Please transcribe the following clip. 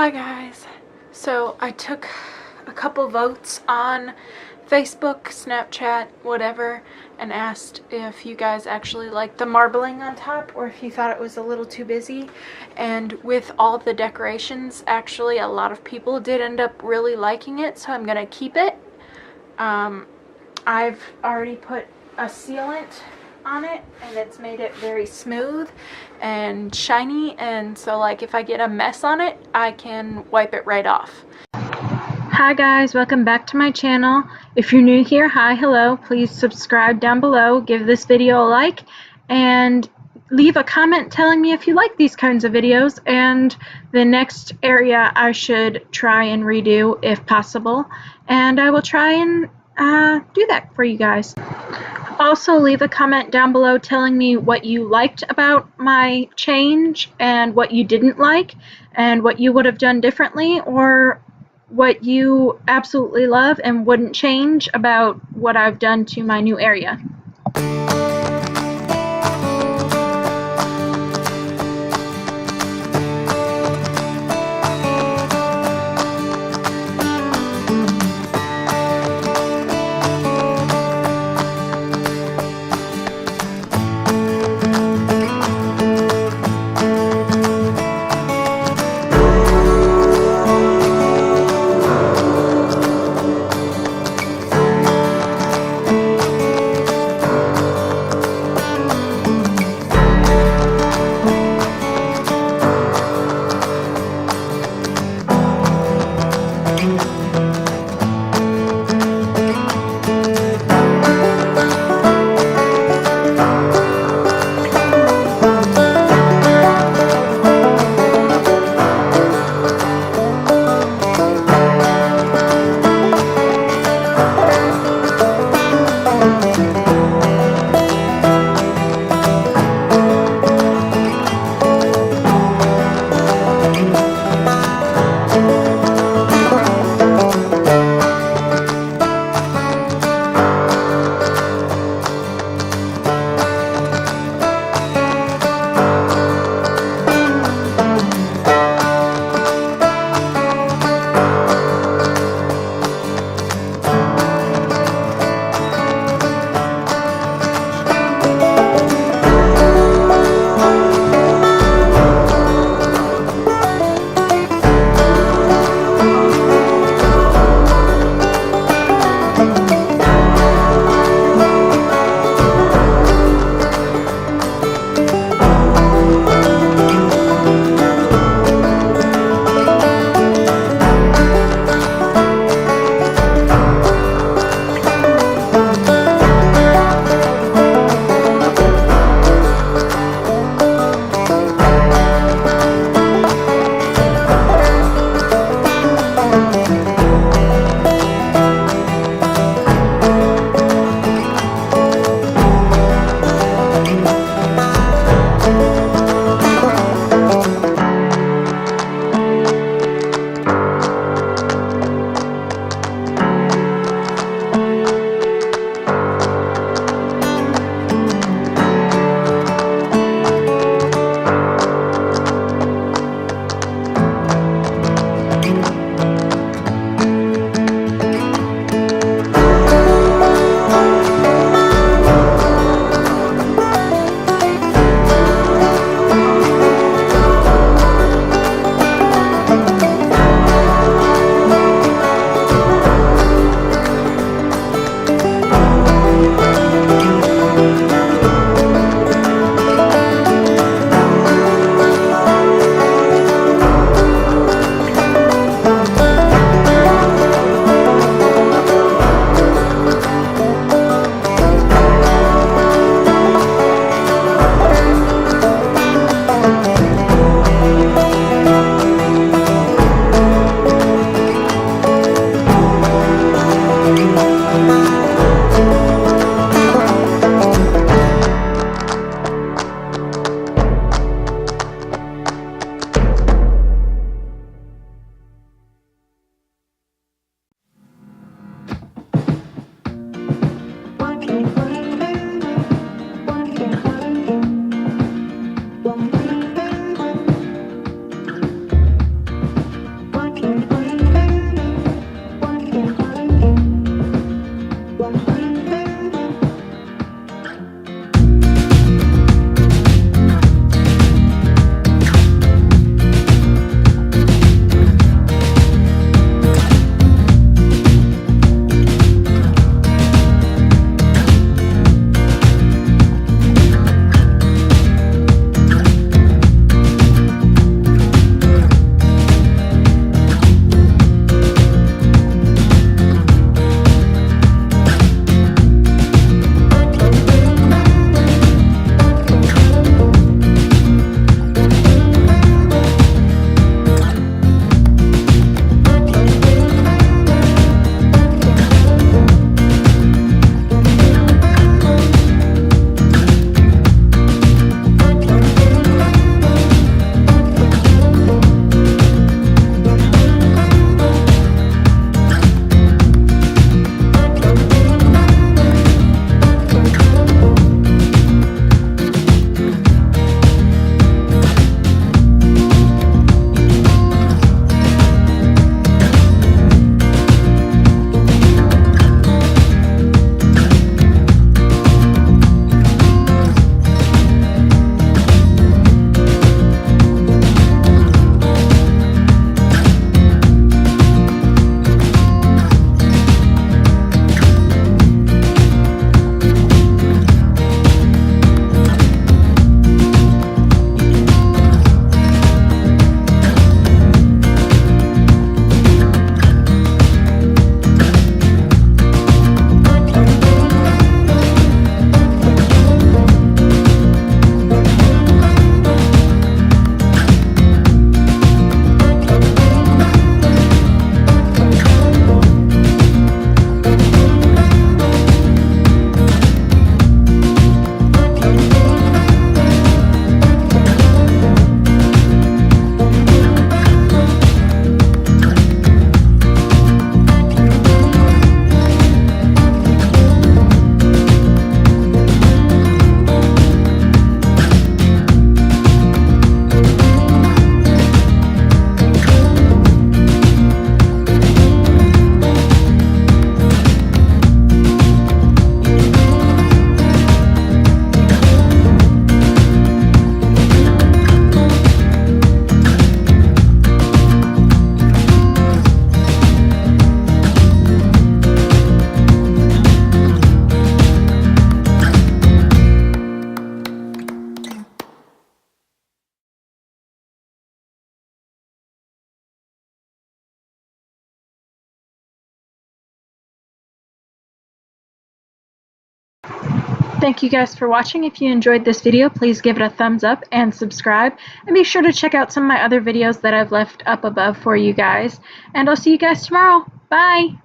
Hi guys. So I took a couple votes on Facebook, Snapchat, whatever, and asked if you guys actually liked the marbling on top or if you thought it was a little too busy. And with all the decorations, actually a lot of people did end up really liking it, so I'm gonna keep it. I've already put a sealant on it and it's made it very smooth and shiny, and so like if I get a mess on it I can wipe it right off. Hi guys, welcome back to my channel. If you're new here, hi, hello, please subscribe down below, give this video a like, and leave a comment telling me if you like these kinds of videos and the next area I should try and redo if possible, and I will try and do that for you guys. Also, leave a comment down below telling me what you liked about my change and what you didn't like and what you would have done differently, or what you absolutely love and wouldn't change about what I've done to my new area. Thank you guys for watching. If you enjoyed this video, please give it a thumbs up and subscribe. And be sure to check out some of my other videos that I've left up above for you guys. And I'll see you guys tomorrow. Bye!